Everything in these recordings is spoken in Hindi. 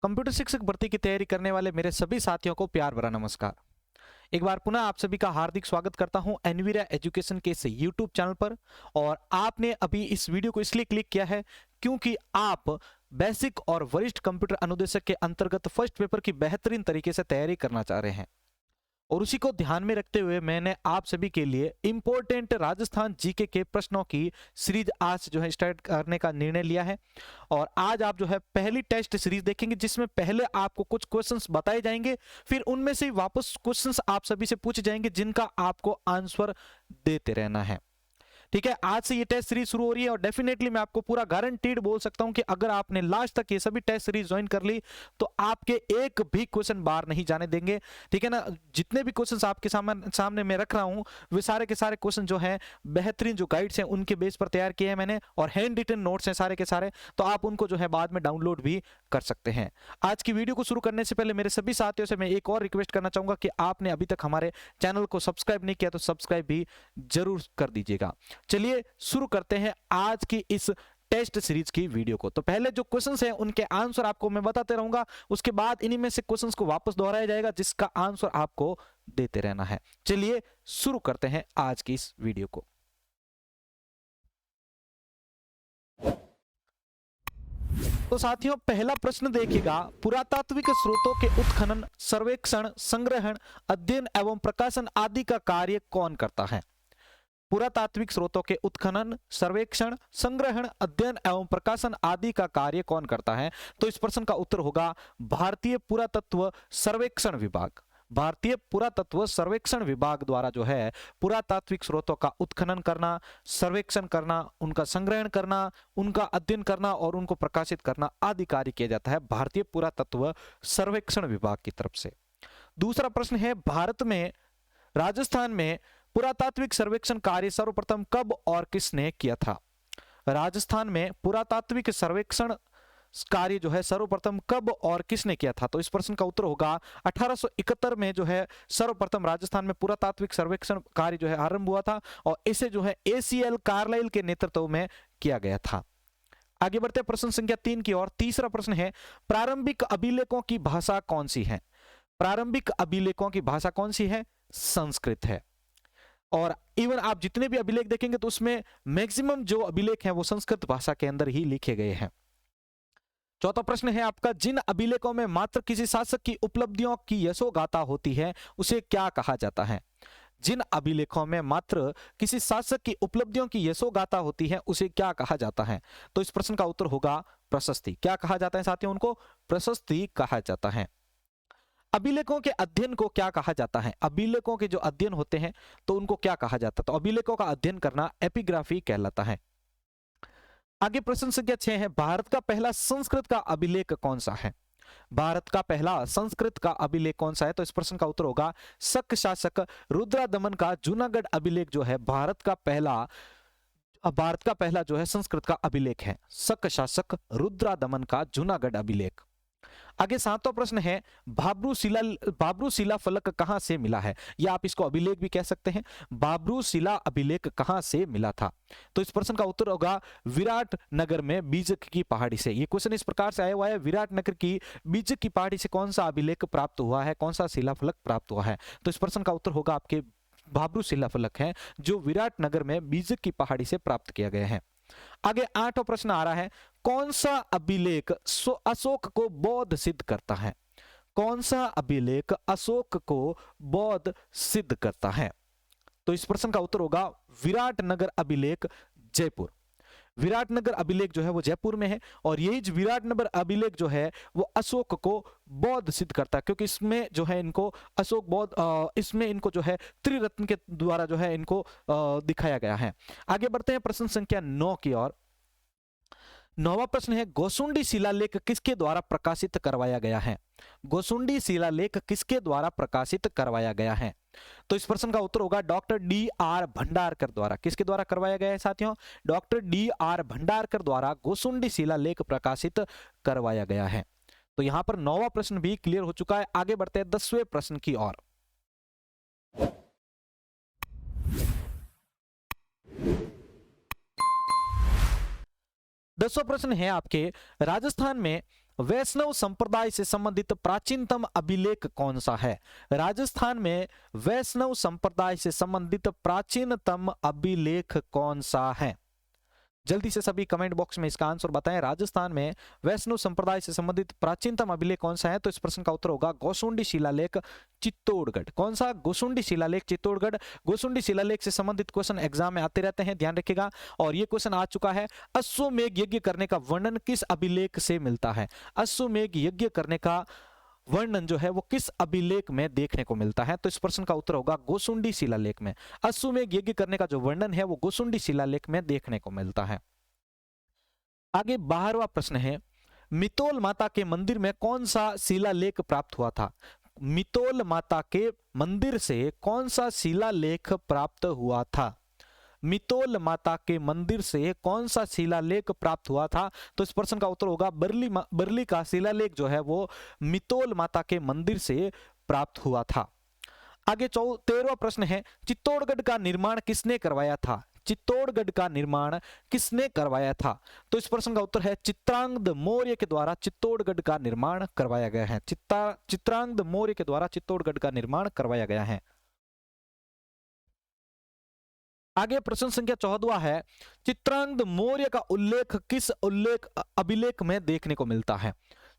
कंप्यूटर शिक्षक भर्ती की तैयारी करने वाले मेरे सभी साथियों को प्यार भरा नमस्कार। एक बार पुनः आप सभी का हार्दिक स्वागत करता हूं एनवीरा एजुकेशन के इस यूट्यूब चैनल पर। और आपने अभी इस वीडियो को इसलिए क्लिक किया है क्योंकि आप बेसिक और वरिष्ठ कंप्यूटर अनुदेशक के अंतर्गत फर्स्ट पेपर की बेहतरीन तरीके से तैयारी करना चाह रहे हैं, और उसी को ध्यान में रखते हुए मैंने आप सभी के लिए इंपॉर्टेंट राजस्थान जीके के प्रश्नों की सीरीज आज जो है स्टार्ट करने का निर्णय लिया है। और आज आप जो है पहली टेस्ट सीरीज देखेंगे जिसमें पहले आपको कुछ क्वेश्चंस बताए जाएंगे, फिर उनमें से वापस क्वेश्चंस आप सभी से पूछे जाएंगे जिनका आपको आंसर देते रहना है। ठीक है, आज से ये टेस्ट सीरीज शुरू हो रही है और डेफिनेटली मैं आपको पूरा गारंटीड बोल सकता हूं कि अगर आपने लास्ट तक ये सभी टेस्ट सीरीज ज्वाइन कर ली तो आपके एक भी क्वेश्चन बाहर नहीं जाने देंगे। ठीक है ना, जितने भी क्वेश्चंस आपके सामने मैं रख रहा हूं वे सारे के सारे क्वेश्चन जो हैं बेहतरीन जो गाइड्स हैं उनके बेस पर तैयार किए हैं मैंने, और हैंड रिटन नोट्स हैं सारे के सारे, तो आप उनको जो है बाद में डाउनलोड भी कर सकते हैं। आज की वीडियो को शुरू करने से पहले मेरे सभी साथियों से मैं एक और रिक्वेस्ट करना चाहूंगा कि आपने अभी तक हमारे चैनल को सब्सक्राइब नहीं किया तो सब्सक्राइब भी जरूर कर दीजिएगा। चलिए शुरू करते हैं आज की इस टेस्ट सीरीज की वीडियो को। तो पहले जो क्वेश्चंस हैं उनके आंसर आपको मैं बताते रहूंगा, उसके बाद इन्हीं में से क्वेश्चंस को वापस दोहराया जाएगा जिसका आंसर आपको देते रहना है। चलिए शुरू करते हैं आज की इस वीडियो को। तो साथियों पहला प्रश्न देखिएगा, पुरातात्विक स्रोतों के उत्खनन, सर्वेक्षण, संग्रहण, अध्ययन एवं प्रकाशन आदि का कार्य कौन करता है? पुरातात्विक स्रोतों के उत्खनन, सर्वेक्षण, संग्रहण, अध्ययन एवं प्रकाशन आदि का कार्य कौन करता है? तो इस प्रश्न का उत्तर होगा भारतीय पुरातत्व सर्वेक्षण विभाग। भारतीय पुरातत्व सर्वेक्षण विभाग द्वारा जो है पुरातात्विक स्रोतों का उत्खनन करना, सर्वेक्षण करना, उनका संग्रहण करना, उनका अध्ययन करना और उनको प्रकाशित करना आदि कार्य किया जाता है भारतीय पुरातत्व सर्वेक्षण विभाग की तरफ से। दूसरा प्रश्न है, भारत में राजस्थान में पुरातात्विक सर्वेक्षण कार्य सर्वप्रथम कब और किसने किया था? राजस्थान में पुरातात्विक सर्वेक्षण कार्य जो है सर्वप्रथम कब और किसने किया था? तो इस प्रश्न का उत्तर होगा 1871 में जो है सर्वप्रथम राजस्थान में पुरातात्विक सर्वेक्षण कार्य जो है आरंभ हुआ था, और इसे जो है ACL कार्लाइल के नेतृत्व में किया गया था। आगे बढ़ते हैं प्रश्न संख्या 3 की ओर। तीसरा प्रश्न है, प्रारंभिक अभिलेखों की भाषा कौन सी है? प्रारंभिक अभिलेखों की भाषा कौन सी है? संस्कृत है। और इवन आप जितने भी अभिलेख देखेंगे तो उसमें मैक्सिमम जो अभिलेख हैं वो संस्कृत भाषा के अंदर ही लिखे गए हैं। चौथा प्रश्न है आपका, जिन अभिलेखों में मात्र किसी शासक की उपलब्धियों की यशोगाथा होती है उसे क्या कहा जाता है? जिन अभिलेखों में मात्र किसी शासक की उपलब्धियों की यशोगाथा होती है उसे क्या कहा जाता है? तो इस प्रश्न का उत्तर होगा प्रशस्ति। क्या कहा जाता है साथियों? उनको प्रशस्ति कहा जाता है। अभिलेखों के अध्ययन को क्या कहा जाता है? अभिलेखों के जो अध्ययन होते हैं तो उनको क्या कहा जाता है? तो अभिलेखों का अध्ययन करना एपिग्राफी कहलाता है। आगे प्रश्न संख्या 6 है, भारत का पहला संस्कृत का अभिलेख कौन सा है? भारत का पहला संस्कृत का अभिलेख कौन सा है? तो इस प्रश्न का उत्तर होगा शक शासक रुद्रादमन का जूनागढ़ अभिलेख जो है भारत का पहला जो है संस्कृत का अभिलेख है। शक शासक रुद्रादमन का जूनागढ़ अभिलेख। आगे 7वां प्रश्न है, बाबरू शिला फलक कहां से मिला है? या आप इसको अभिलेख भी कह सकते हैं। बाबरू शिला अभिलेख कहां से मिला था? तो इस प्रश्न का उत्तर होगा विराट नगर में बीजक की पहाड़ी से। ये क्वेश्चन इस प्रकार से आया हुआ है, विराट नगर की बीजक की पहाड़ी से कौन सा अभिलेख प्राप्त हुआ है, कौन सा शिलाफलक प्राप्त हुआ है? तो इस प्रश्न का उत्तर होगा आपके बाबरू शिलाफलक है जो विराट नगर में बीजक की पहाड़ी से प्राप्त किया गया है। आगे 8वां प्रश्न आ रहा है, कौन सा अभिलेख अशोक को बौद्ध सिद्ध करता है? कौन सा अभिलेख अशोक को बौद्ध सिद्ध करता है? तो इस प्रश्न का उत्तर होगा विराटनगर अभिलेख जयपुर। विराटनगर अभिलेख जो है वो जयपुर में है, और यही विराटनगर अभिलेख जो है वो अशोक को बौद्ध सिद्ध करता है, क्योंकि इसमें जो है इनको अशोक बौद्ध इसमें इनको जो है त्रिरत्न के द्वारा जो है इनको दिखाया गया है। आगे बढ़ते हैं प्रश्न संख्या 9 की ओर। 9वां प्रश्न है, गोसुंडी शिलालेख किसके द्वारा प्रकाशित करवाया गया है? गोसुंडी शिलालेख किसके द्वारा प्रकाशित करवाया गया है? तो इस प्रश्न का उत्तर होगा डॉक्टर D.R. भंडारकर द्वारा। किसके द्वारा करवाया गया है साथियों? Doctor D.R. भंडारकर द्वारा गोसुंडी शिलालेख प्रकाशित करवाया गया है। तो यहां पर 9वां प्रश्न भी क्लियर हो चुका है। आगे बढ़ते हैं 10वें प्रश्न की ओर। 10वां प्रश्न है आपके, राजस्थान में वैष्णव संप्रदाय से संबंधित प्राचीनतम अभिलेख कौन सा है? राजस्थान में वैष्णव संप्रदाय से संबंधित प्राचीनतम अभिलेख कौन सा है? जल्दी से सभी कमेंट बॉक्स में इसका आंसर बताएं। राजस्थान में वैष्णव संप्रदाय से संबंधित प्राचीनतम अभिलेख कौन सा है? तो इस प्रश्न का उत्तर होगा गोसुंडी शिलालेख चित्तौड़गढ़। कौन सा? गोसुंडी शिलालेख चित्तौड़गढ़। गोसुंडी शिलालेख से संबंधित क्वेश्चन एग्जाम में आते रहते हैं, ध्यान रखिएगा। और ये क्वेश्चन आ चुका है, अश्वमेध यज्ञ करने का वर्णन किस अभिलेख से मिलता है? अश्वमेध यज्ञ करने का वर्णन जो है वो किस अभिलेख में देखने को मिलता है? तो इस प्रश्न का उत्तर होगा गोसुंडी शिलालेख में। अश्वमेध यज्ञ करने का जो वर्णन है वो गोसुंडी शिलालेख में देखने को मिलता है। आगे 12वां प्रश्न है, मितोल माता के मंदिर में कौन सा शिलालेख प्राप्त हुआ था? मितोल माता के मंदिर से कौन सा शिलालेख प्राप्त हुआ था? मितोल माता के मंदिर से कौन सा शिलालेख प्राप्त हुआ था? तो इस प्रश्न का उत्तर होगा बरली का शिलालेख जो है वो मितोल माता के मंदिर से प्राप्त हुआ था। आगे 13वां प्रश्न है, चित्तौड़गढ़ का निर्माण किसने करवाया था? चित्तौड़गढ़ का निर्माण किसने करवाया था? तो इस प्रश्न का उत्तर है चित्रांगद मौर्य के द्वारा चित्तौड़गढ़ का निर्माण करवाया गया है। चित्रांगद मौर्य के द्वारा चित्तौड़गढ़ का निर्माण करवाया गया है। आगे प्रश्न संख्या 14वां है, चित्रांगद मौर्य का उल्लेख किस अभिलेख में देखने को मिलता है?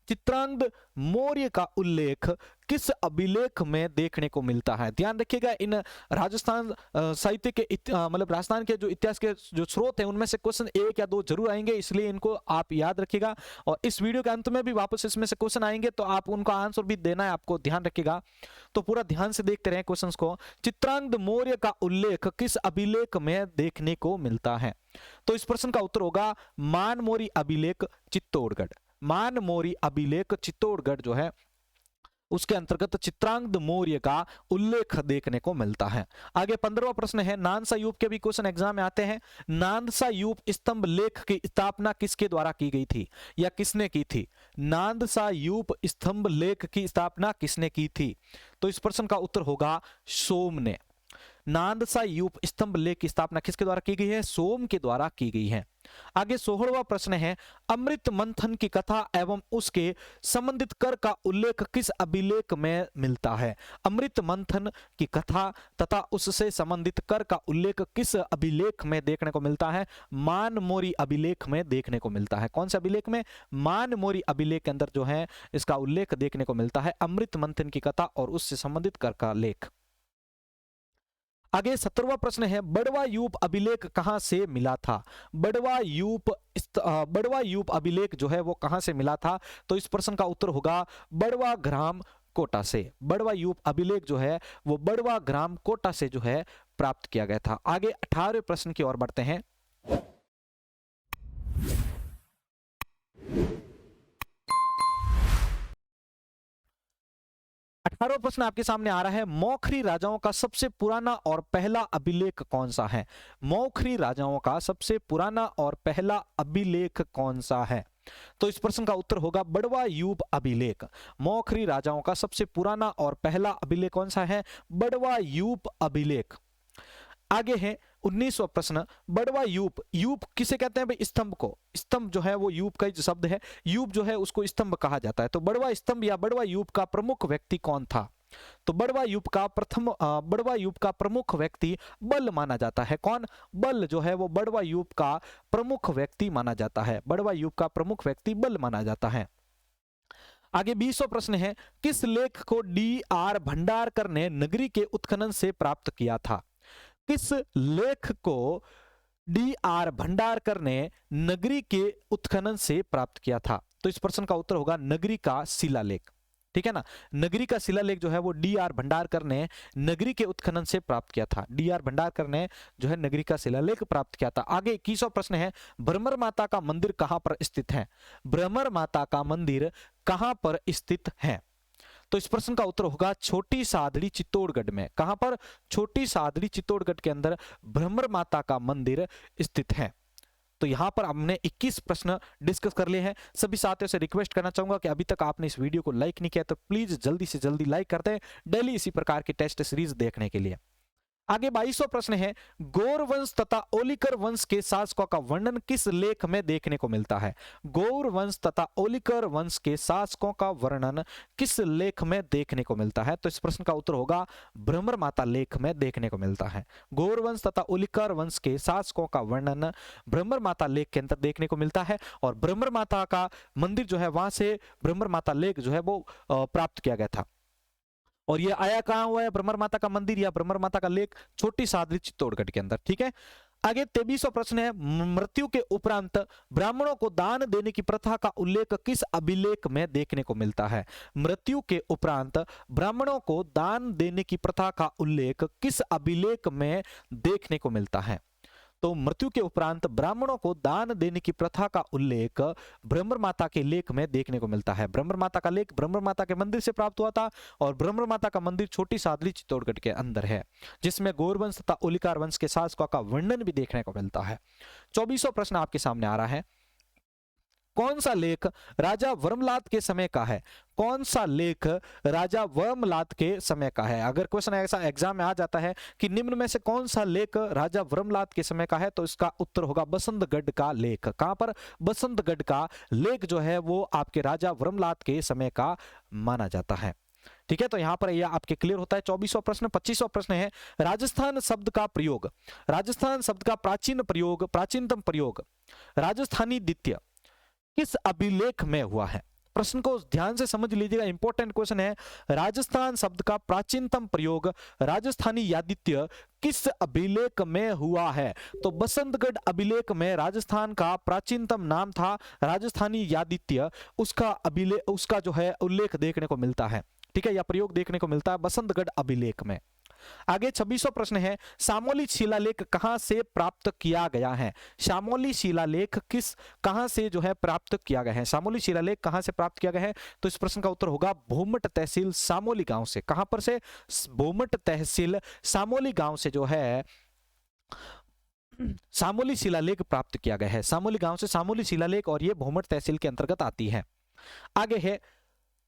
चित्रांगद मौर्य का उल्लेख किस अभिलेख में देखने को मिलता है? ध्यान रखिएगा, इन राजस्थान साहित्य के मतलब राजस्थान के जो इतिहास के जो स्रोत हैं उनमें से क्वेश्चन 1 या 2 जरूर आएंगे, इसलिए इनको आप याद रखिएगा। और इस वीडियो के अंत में भी वापस इसमें से क्वेश्चन आएंगे तो आप उनका आंसर भी देना है आपको, ध्यान रखिएगा। तो पूरा ध्यान से देखते रहे क्वेश्चन को। चित्रांगद मौर्य का उल्लेख किस अभिलेख में देखने को मिलता है? तो इस प्रश्न का उत्तर होगा मानमोरी अभिलेख चित्तौड़गढ़। मानमोरी अभिलेख चित्तौड़गढ़ जो है उसके अंतर्गत चित्रांगद मौर्य का उल्लेख देखने को मिलता है। आगे 15वां प्रश्न है, नानसा यूप के भी क्वेश्चन एग्जाम में आते हैं। नानसा यूप स्तंभ लेख की स्थापना किसके द्वारा की गई थी या किसने की थी? नानसा यूप स्तंभ लेख की स्थापना किसने की थी? तो इस प्रश्न का उत्तर होगा सोम ने। नानसा यूप स्तंभ लेख की स्थापना किसके द्वारा की गई है? सोम के द्वारा की गई है। आगे 16वां प्रश्न है, अमृत मंथन की कथा एवं उसके संबंधित कर का उल्लेख किस अभिलेख में मिलता है? अमृत मंथन की कथा तथा उससे संबंधित कर का उल्लेख किस अभिलेख में देखने को मिलता है? मानमोरी अभिलेख में देखने को मिलता है। कौन से अभिलेख में? मानमोरी अभिलेख के अंदर जो है इसका उल्लेख देखने को मिलता है, अमृत मंथन की कथा और उससे संबंधित कर का लेख। आगे 17वां प्रश्न है, बड़वा यूप अभिलेख कहां से मिला था? बड़वा यूप अभिलेख जो है वो कहां से मिला था? तो इस प्रश्न का उत्तर होगा बड़वा ग्राम कोटा से। बड़वा यूप अभिलेख जो है वो बड़वा ग्राम कोटा से जो है प्राप्त किया गया था। आगे 18वें प्रश्न की ओर बढ़ते हैं। 18वां प्रश्न आपके सामने आ रहा है, मौखरी राजाओं का सबसे पुराना और पहला अभिलेख कौन सा है? मौखरी राजाओं का सबसे पुराना और पहला अभिलेख कौन सा है? तो इस प्रश्न का उत्तर होगा बड़वा यूप अभिलेख। मौखरी राजाओं का सबसे पुराना और पहला अभिलेख कौन सा है? बड़वा यूप अभिलेख। आगे है 19वां प्रश्न, बड़वा यूप, यूप किसे कहते हैं भाई? स्तंभ को। स्तंभ जो है वो यूप का ही शब्द है, यूप जो है उसको स्तंभ कहा जाता है। तो बड़वा स्तंभ या बड़वा यूप का प्रमुख व्यक्ति कौन था? तो बड़वा यूप का प्रमुख व्यक्ति बल माना जाता है। कौन? बल जो है वो बड़वा यूप का प्रमुख व्यक्ति माना जाता है। बड़वा यूप का प्रमुख व्यक्ति बल माना जाता है। आगे 20वां प्रश्न है, किस लेख को D.R. भंडारकर ने नगरी के उत्खनन से प्राप्त किया था? किस लेख को D.R. भंडारकर ने नगरी के उत्खनन से प्राप्त किया था? तो इस प्रश्न का उत्तर होगा नगरी का शिलालेख। ठीक है ना, नगरी का शिलालेख जो है वो D.R. भंडारकर ने नगरी के उत्खनन से प्राप्त किया था। D.R. भंडारकर ने जो है नगरी का शिलालेख प्राप्त किया था। आगे 21वां प्रश्न है, भ्रमर माता का मंदिर कहां पर स्थित है? भ्रमर माता का मंदिर कहां पर स्थित है? तो इस प्रश्न का उत्तर होगा छोटी सादड़ी चित्तौड़गढ़ में। कहां पर? छोटी सादड़ी चित्तौड़गढ़ के अंदर भ्रमर माता का मंदिर स्थित है। तो यहां पर हमने 21 प्रश्न डिस्कस कर लिए हैं। सभी साथियों से रिक्वेस्ट करना चाहूंगा कि अभी तक आपने इस वीडियो को लाइक नहीं किया तो प्लीज जल्दी से जल्दी लाइक कर दें, डेली इसी प्रकार की टेस्ट सीरीज देखने के लिए। आगे 22वां प्रश्न है, गौर वंश तथा ओलिकर वंश के शासकों का वर्णन किस लेख में देखने को मिलता है? गौर वंश तथा ओलिकर वंश के शासकों का वर्णन किस लेख में देखने को मिलता है? तो इस प्रश्न का उत्तर होगा भ्रमर माता लेख में देखने को मिलता है। गौर वंश तथा ओलिकर वंश के शासकों का वर्णन भ्रमर माता लेख के अंदर देखने को मिलता है, और भ्रमर माता का मंदिर जो है वहां से भ्रमर माता लेख जो है वो प्राप्त किया गया था। और ये आया कहां हुआ है भ्रमर माता का मंदिर या भ्रमर माता का लेख? छोटी सादरी चित्तौड़गढ़ के अंदर। ठीक है, आगे 23वां प्रश्न है, मृत्यु के उपरांत ब्राह्मणों को दान देने की प्रथा का उल्लेख किस अभिलेख में देखने को मिलता है? मृत्यु के उपरांत ब्राह्मणों को दान देने की प्रथा का उल्लेख किस अभिलेख में देखने को मिलता है? तो मृत्यु के उपरांत ब्राह्मणों को दान देने की प्रथा का उल्लेख भ्रमर माता के लेख में देखने को मिलता है। भ्रमर माता का लेख भ्रमर माता के मंदिर से प्राप्त हुआ था, और भ्रमर माता का मंदिर छोटी सादरी चित्तौड़गढ़ के अंदर है, जिसमें गौरवंश तथा ओलिकार वंश के शासकों का वर्णन भी देखने को मिलता है। 24वां प्रश्न आपके सामने आ रहा है, कौन सा लेख राजा वर्मलाद के समय का है? कौन सा लेख राजा वर्मलाद के समय का है? अगर क्वेश्चन ऐसा एग्जाम में आ जाता है कि निम्न में से कौन सा लेख राजा वर्मलाद के समय का है, तो इसका उत्तर होगा बसंतगढ़ का लेख। कहां पर? बसंतगढ़ का लेख जो है वो आपके राजा वर्मलाद के समय का माना जाता है। ठीक है, तो यहां पर यह आपके क्लियर होता है 24वां प्रश्न। 25वां प्रश्न है, राजस्थान शब्द का प्रयोग, राजस्थान शब्द का प्राचीन प्रयोग, प्राचीनतम प्रयोग राजस्थानी द्वितीय किस अभिलेख में हुआ है? प्रश्न को ध्यान से समझ लीजिएगा, इंपॉर्टेंट क्वेश्चन है। राजस्थान शब्द का प्राचीनतम प्रयोग राजस्थानी यादित्य किस अभिलेख में हुआ है? तो बसंतगढ़ अभिलेख में राजस्थान का प्राचीनतम नाम था राजस्थानी यादित्य, उसका अभिलेख, उसका जो है उल्लेख देखने को मिलता है। ठीक है, या प्रयोग देखने को मिलता है बसंतगढ़ अभिलेख में। आगे 26वां प्रश्न है, शामोली शिलालेख कहां से प्राप्त किया गया है? शामोली शिलालेख कहां से जो है प्राप्त किया गया है? शामोली शिलालेख कहां से प्राप्त किया गया है? तो इस प्रश्न का उत्तर होगा भोमट तहसील शामोली गांव से। कहां पर से? भोमट तहसील शामोली गांव से जो है शामोली शिलालेख प्राप्त किया गया है। शामोली गांव से शामोली शिलालेख, और ये भोमट तहसील के अंतर्गत आती है। आगे है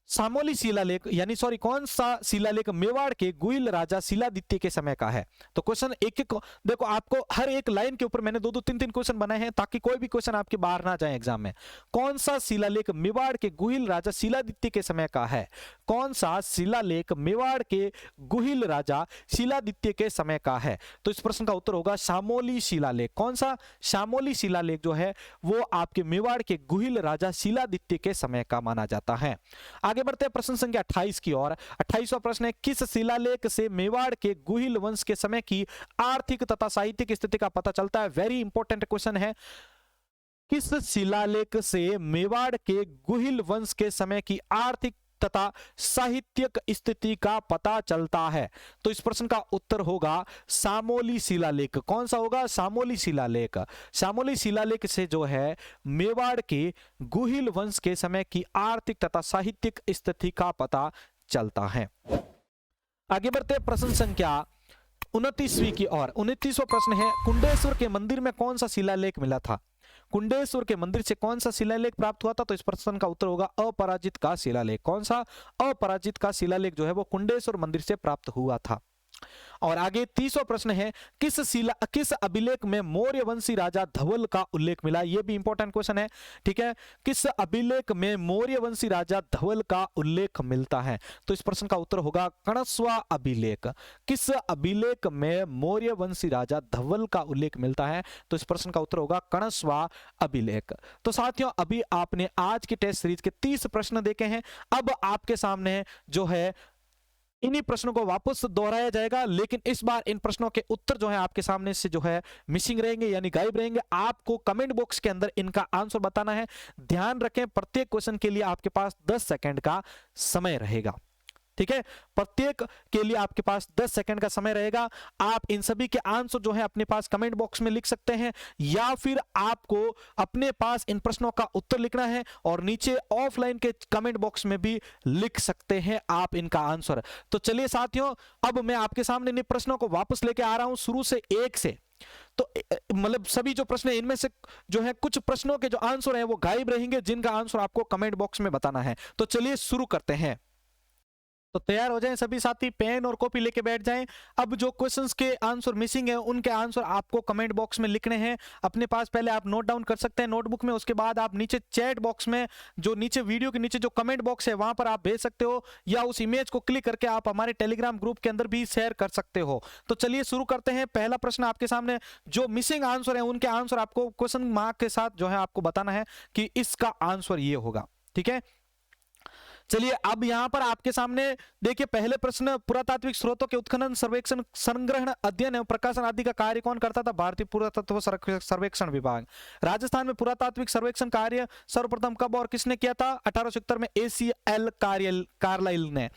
शामोली शिलालेख, यानी सॉरी, कौन सा शिलालेख मेवाड़ के गुइल राजा शिलादित्य के समय का है? तो क्वेश्चन एक एक देखो, आपको हर एक लाइन के ऊपर मैंने 2-2 3-3 क्वेश्चन बनाए हैं ताकि कोई भी क्वेश्चन आपके बाहर ना जाए एग्जाम में। कौन सा शिलालेख मेवाड़ के गुहिल राजा शिलादित्य के समय का है? कौन सा शिलालेख मेवाड़ के गुहिल राजा शिलादित्य के समय का है? तो इस प्रश्न का उत्तर होगा शामोली शिलालेख। कौन सा? शामोली शिलालेख जो है वो आपके मेवाड़ के गुहिल राजा शिलादित्य के समय का माना जाता है। आगे बढ़ते हैं प्रश्न संख्या 28 की ओर। 28वां प्रश्न है, किस शिलालेख से मेवाड़ के गुहिल वंश के समय की आर्थिक तथा साहित्यिक स्थिति का पता चलता है? वेरी इंपॉर्टेंट क्वेश्चन है। किस शिलालेख से मेवाड़ के गुहिल वंश के समय की आर्थिक तथा साहित्यिक स्थिति का पता चलता है? तो इस प्रश्न का उत्तर होगा शामोली शिलालेख। कौन सा होगा? शामोली शिलालेख। शामोली शिलालेख से जो है मेवाड़ के गुहिल वंश के समय की आर्थिक तथा साहित्यिक स्थिति का पता चलता है। आगे बढ़ते हैं प्रश्न संख्या 29वीं की ओर। 29वां प्रश्न है, कुंडेश्वर के मंदिर में कौन सा शिलालेख मिला था? कुंडेश्वर के मंदिर से कौन सा शिलालेख प्राप्त हुआ था? तो इस प्रश्न का उत्तर होगा अपराजित का शिलालेख। कौन सा? अपराजित का शिलालेख जो है वो कुंडेश्वर मंदिर से प्राप्त हुआ था। और आगे 30वां प्रश्न है, किस अभिलेख में मौर्य वंशी राजा धवल का उल्लेख मिला? यह भी इंपॉर्टेंट क्वेश्चन है। ठीक है, किस अभिलेख में मौर्य वंशी राजा धवल का उल्लेख मिलता है? तो इस प्रश्न का उत्तर होगा कणस्वा अभिलेख। किस अभिलेख में मौर्य वंशी राजा धवल का उल्लेख मिलता है? तो इस प्रश्न का उत्तर होगा कणस्वा अभिलेख। तो साथियों, अभी आपने आज की टेस्ट सीरीज के 30 प्रश्न देखे हैं। अब आपके सामने जो है इन्हीं प्रश्नों को वापस दोहराया जाएगा, लेकिन इस बार इन प्रश्नों के उत्तर जो है आपके सामने से जो है मिसिंग रहेंगे, यानी गायब रहेंगे। आपको कमेंट बॉक्स के अंदर इनका आंसर बताना है। ध्यान रखें, प्रत्येक क्वेश्चन के लिए आपके पास 10 सेकंड का समय रहेगा। ठीक है, प्रत्येक के लिए आपके पास 10 सेकंड का समय रहेगा। आप इन सभी के आंसर जो है अपने पास कमेंट बॉक्स में लिख सकते हैं, या फिर आपको अपने पास इन प्रश्नों का उत्तर लिखना है और नीचे ऑफलाइन के कमेंट बॉक्स में भी लिख सकते हैं आप इनका आंसर। तो चलिए साथियों, अब मैं आपके सामने इन प्रश्नों को वापस लेके आ रहा हूं शुरू से 1 से। तो मतलब सभी जो प्रश्न है इनमें से जो है कुछ प्रश्नों के जो आंसर है वो गायब रहेंगे, जिनका आंसर आपको कमेंट बॉक्स में बताना है। तो चलिए शुरू करते हैं। तो तैयार हो जाएं सभी साथी, पेन और कॉपी लेके बैठ जाएं। अब जो क्वेश्चंस के आंसर मिसिंग है उनके आंसर आपको कमेंट बॉक्स में लिखने हैं अपने पास। पहले आप नोट डाउन कर सकते हैं नोटबुक में, उसके बाद आप नीचे चैट बॉक्स में, जो नीचे वीडियो के नीचे जो कमेंट बॉक्स है वहां पर आप भेज सकते हो, या उस इमेज को क्लिक करके आप हमारे टेलीग्राम ग्रुप के अंदर भी शेयर कर सकते हो। तो चलिए शुरू करते हैं। पहला प्रश्न आपके सामने, जो मिसिंग आंसर है उनके आंसर आपको क्वेश्चन मार्क के साथ जो है आपको बताना है कि इसका आंसर ये होगा। ठीक है, चलिए अब यहां पर आपके सामने देखिए पहले प्रश्न, पुरातात्विक स्रोतों के उत्खनन, सर्वेक्षण, संग्रहण, अध्ययन एवं प्रकाशन आदि का कार्य कौन करता था? भारतीय पुरातत्व सर्वेक्षण विभाग। राजस्थान में पुरातात्विक सर्वेक्षण कार्य सर्वप्रथम कब और किसने किया था? 1870 में ACL कार्लाइल ने।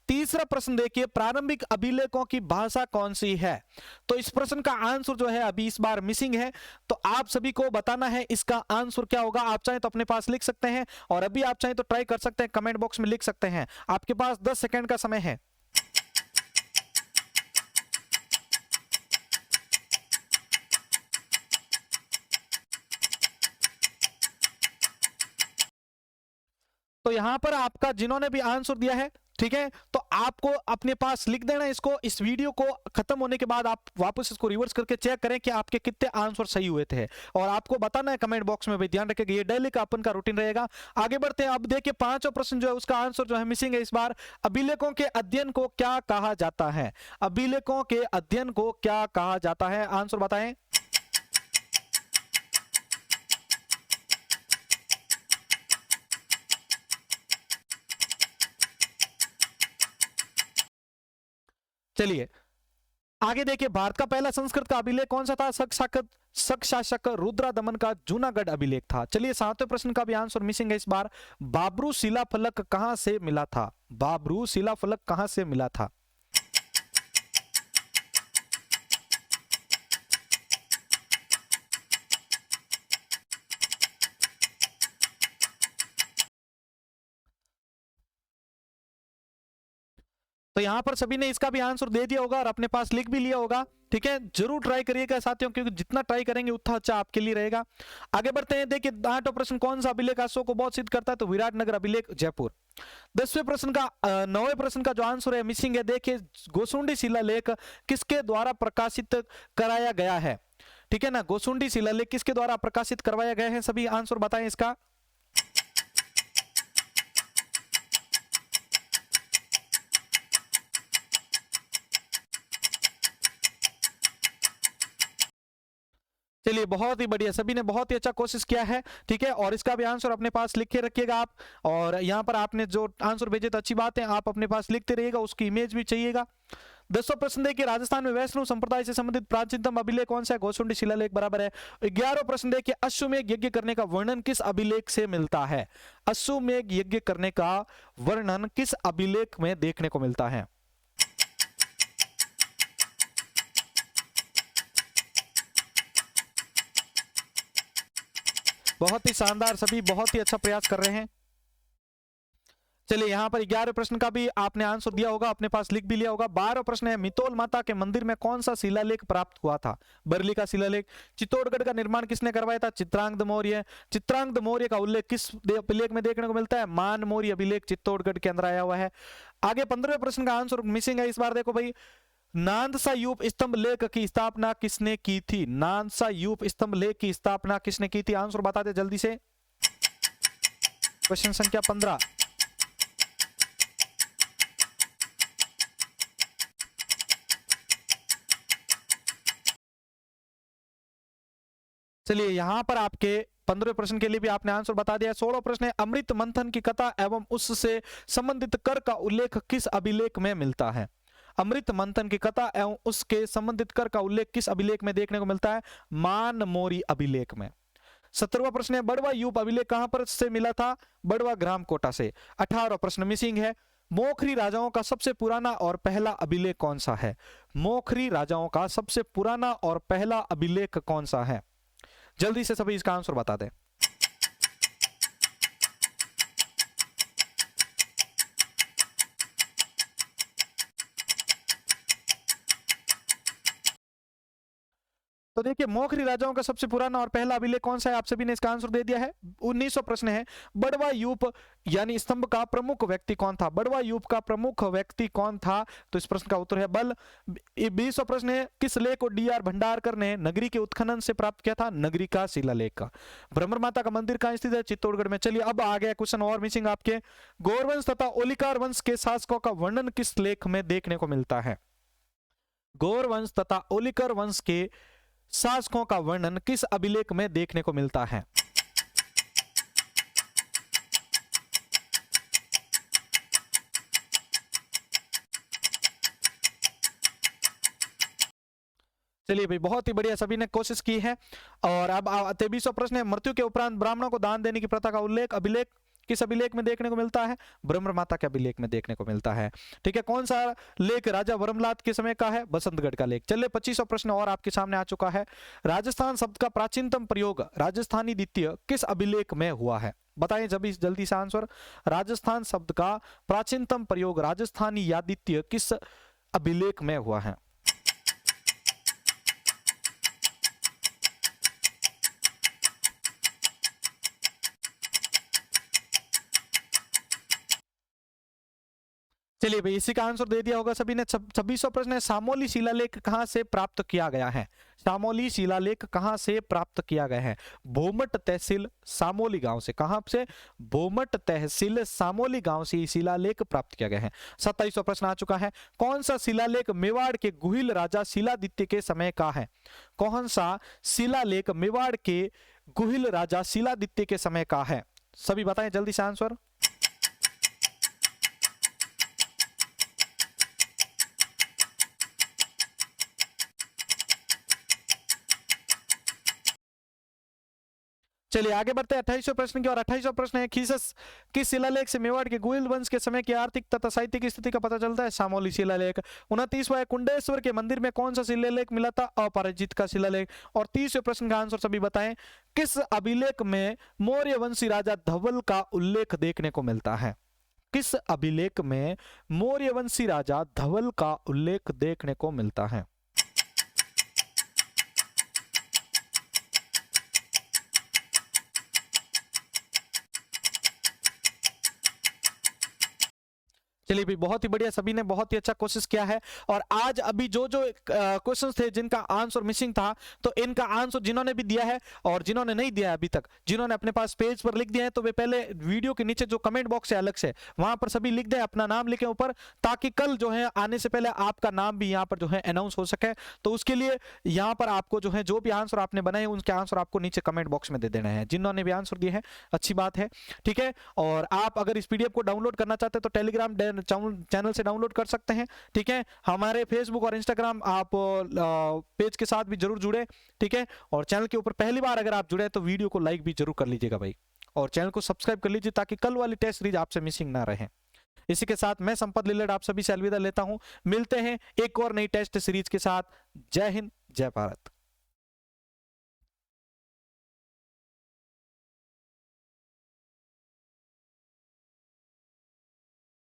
तीसरा प्रश्न देखिए, प्रारंभिक अभिलेखों की भाषा कौन सी है? तो इस प्रश्न का आंसर जो है अभी इस बार मिसिंग है, तो आप सभी को बताना है इसका आंसर क्या होगा। आप चाहें तो अपने पास लिख सकते हैं, और अभी आप चाहें तो ट्राई कर सकते हैं, कमेंट बॉक्स में लिख सकते हैं। आपके पास 10 सेकंड का समय है। तो यहां पर आपका जिन्होंने भी आंसर दिया है, ठीक है, तो आपको अपने पास लिख देना इसको। इस वीडियो को खत्म होने के बाद आप वापस इसको रिवर्स करके चेक करें कि आपके कितने आंसर सही हुए थे, और आपको बताना है कमेंट बॉक्स में भी। ध्यान रखिएगा, ये डेली का अपन का रूटीन रहेगा। आगे बढ़ते हैं। अब देखिए पांचवा प्रश्न जो है उसका आंसर जो है मिसिंग है इस बार। अभिलेखों के अध्ययन को क्या कहा जाता है? अभिलेखों के अध्ययन को क्या कहा जाता है? आंसर बताएं। चलिए आगे देखिए, भारत का पहला संस्कृत का अभिलेख कौन सा था? शक शासक रुद्रा दमन का जूनागढ़ अभिलेख था। चलिए सातवें प्रश्न का भी आंसर मिसिंग है इस बार। बाबरू शिलाफलक कहां से मिला था? बाबरू शिलाफलक कहां से मिला था? तो यहां पर सभी ने इसका भी आंसर दे दिया होगा और अपने पास लिख भी लिया होगा। ठीक है, जरूर ट्राई करिएगा साथियों, क्योंकि जितना ट्राई करेंगे उतना अच्छा आपके लिए रहेगा। आगे बढ़ते हैं। देखिए 8वां प्रश्न, कौन सा अभिलेख अशोक को बहुत सिद्ध करता है? तो विराटनगर अभिलेख, जयपुर। 10वें प्रश्न का 9वें प्रश्न का जो आंसर है मिसिंग है। देखिए गोसुंडी शिलालेख किसके द्वारा प्रकाशित कराया गया है? ठीक है ना, गोसुंडी शिलालेख किसके द्वारा प्रकाशित करवाया गया है? सभी आंसर बताएं इसका। चलिए बहुत ही बढ़िया, सभी ने बहुत ही अच्छा कोशिश किया है। ठीक है, और इसका भी आंसर अपने पास लिख के रखिएगा आप। और यहाँ पर आपने जो आंसर भेजे तो अच्छी बात है, आप अपने पास लिखते रहिएगा, उसकी इमेज भी चाहिएगा। 10वां प्रश्न देखिए, राजस्थान में वैष्णव संप्रदाय से संबंधित प्राचीनतम अभिलेख कौन सा है? गोसुंडी शिलालेख बराबर है। 11वां प्रश्न देखिए, अश्वमेध यज्ञ करने का वर्णन किस अभिलेख से मिलता है? अश्वमेध यज्ञ करने का वर्णन किस अभिलेख में देखने को मिलता है? बहुत ही शानदार, सभी बहुत ही अच्छा प्रयास कर रहे हैं। चलिए यहां पर 11वें प्रश्न का भी आपने आंसर दिया होगा, अपने पास लिख भी लिया होगा। 12वां प्रश्न है, मितोल माता के मंदिर में कौन सा शिलालेख प्राप्त हुआ था? बरली का शिलालेख। चित्तौड़गढ़ का निर्माण किसने करवाया था? चित्रांगद मौर्य। चित्रांगद मौर्य का उल्लेख किस अभिलेख में देखने को मिलता है? मान मौर्य अभिलेख चित्तौड़गढ़ के अंदर आया हुआ है। आगे 15वें प्रश्न का आंसर मिसिंग है इस बार। देखो भाई, नानसा यूप स्तंभ लेख की स्थापना किसने की थी? नानसा यूप स्तंभ लेख की स्थापना किसने की थी? आंसर बता दे जल्दी से। क्वेश्चन संख्या 15। चलिए यहां पर आपके 15वें प्रश्न के लिए भी आपने आंसर बता दिया। 16वां प्रश्न है, अमृत मंथन की कथा एवं उससे संबंधित कर का उल्लेख किस अभिलेख में मिलता है? अमृत मंथन की कथा एवं उसके संबंधित कर का उल्लेख किस अभिलेख में देखने को मिलता है? मान मोरी अभिलेख में। 17वां प्रश्न है, बड़वा यूप अभिलेख कहां पर से मिला था? बड़वा ग्राम कोटा से। 18वां प्रश्न मिसिंग है, मोखरी राजाओं का सबसे पुराना और पहला अभिलेख कौन सा है? मोखरी राजाओं का सबसे पुराना और पहला अभिलेख कौन सा है? जल्दी से सभी इसका आंसर बता दें। तो तो देखिए मौखरी राजाओं का सबसे पुराना और पहला अभिलेख कौन सा है, आप सभी ने इसका आंसर दे दिया है। 1900 प्रश्न है, बड़वा यूप यानी स्तंभ का प्रमुख व्यक्ति कौन था, बड़वा यूप का प्रमुख व्यक्ति कौन था, तो इस प्रश्न का उत्तर है बल। 2000 प्रश्न है, किस लेख को डी.आर. भंडारकर ने नगरी के उत्खनन से प्राप्त किया था, नगरी का शिलालेख का। ब्रह्म माता का मंदिर कहां स्थित है, चित्तौड़गढ़ में। चलिए अब आ गया क्वेश्चन और मिसिंग आपके, गौरवंश तथा ओलिकार वंश के शासकों का वर्णन किस लेख में देखने को मिलता है, गौरवंश तथा ओलिकर वंश के शासकों का वर्णन किस अभिलेख में देखने को मिलता है। चलिए भाई बहुत ही बढ़िया, सभी ने कोशिश की है। और अब 2300 प्रश्न है, मृत्यु के उपरांत ब्राह्मणों को दान देने की प्रथा का उल्लेख अभिलेख किस अभिलेख में देखने को मिलता है, ब्रह्म माता के अभिलेख में देखने को मिलता है। ठीक है, कौन सा लेख राजा वर्मलात के समय का है, बसंतगढ़ का लेख। चलिए 2500 प्रश्न और आपके सामने आ चुका है, राजस्थान शब्द का प्राचीनतम प्रयोग राजस्थानी द्वितीय किस अभिलेख में हुआ है, बताएं जल्दी से आंसर। राजस्थान शब्द का प्राचीनतम प्रयोग राजस्थानी या द्वितीय किस अभिलेख में हुआ है। चलिए भाई इसी का आंसर दे दिया होगा सभी ने। 2600 प्रश्न है, सामोली शिलालेख कहां से प्राप्त किया गया है, सामोली शिलालेख कहां से प्राप्त किया गया है, भोमट तहसील सामोली गांव से। कहां से, भोमट तहसील सामोली गांव से शिलालेख प्राप्त किया गया है। 2700 प्रश्न आ चुका है, कौन सा शिलालेख मेवाड़ के गुहिल राजा शिलादित्य के समय का है, कौन सा शिलालेख मेवाड़ के गुहिल राजा शिलादित्य के समय का है, सभी बताएं जल्दी से आंसर। चलिए आगे बढ़ते हैं 2800 प्रश्न की और 2800 प्रश्न है, खीसस किस शिलालेख से मेवाड़ के गुहिल वंश के समय की आर्थिक तथा साहित्यिक स्थिति का पता चलता है, सामोली शिलालेख। 29वां है, कुंडेश्वर के मंदिर में कौन सा शिलालेख मिला था, अपराजित का शिलालेख। और 30वें प्रश्न का आंसर सभी बताएं, किस अभिलेख में मौर्य वंशी राजा धवल का उल्लेख देखने को मिलता है, किस अभिलेख में मौर्य वंशी राजा धवल का उल्लेख देखने को मिलता है। चलिए भाई बहुत ही बढ़िया, सभी ने बहुत ही अच्छा कोशिश किया है। और आज अभी जो क्वेश्चंस थे जिनका आंसर मिसिंग था, तो इनका आंसर जिन्होंने भी दिया है और जिन्होंने नहीं दिया है अभी तक, जिन्होंने अपने पास पेज पर लिख दिया है, तो वे पहले वीडियो के नीचे जो कमेंट बॉक्स है अलग से, वहां पर सभी लिख दें, अपना नाम लिखें ऊपर, ताकि कल जो है आने से पहले आपका नाम भी यहाँ पर जो है अनाउंस हो सके। तो उसके लिए यहाँ पर आपको जो है जो भी आंसर आपने बनाए उनके आंसर आपको नीचे कमेंट बॉक्स में दे देना है, जिन्होंने भी आंसर दिए हैं, अच्छी बात है। ठीक है, और आप अगर इस पीडीएफ को डाउनलोड करना चाहते हैं तो टेलीग्राम चैनल से डाउनलोड कर सकते हैं। ठीक है, हमारे फेसबुक और इंस्टाग्राम आप पेज के साथ भी जरूर जुड़े। ठीक है, और चैनल के ऊपर पहली बार अगर आप जुड़े तो वीडियो को लाइक भी जरूर कर लीजिएगा भाई, और चैनल को सब्सक्राइब कर लीजिए ताकि कल वाली टेस्ट सीरीज आपसे मिसिंग ना रहे। इसी के साथ मैं संपत लिल्लड़ आप सभी से अलविदा लेता हूं, मिलते हैं एक और नई टेस्ट सीरीज के साथ। जय हिंद, जय भारत।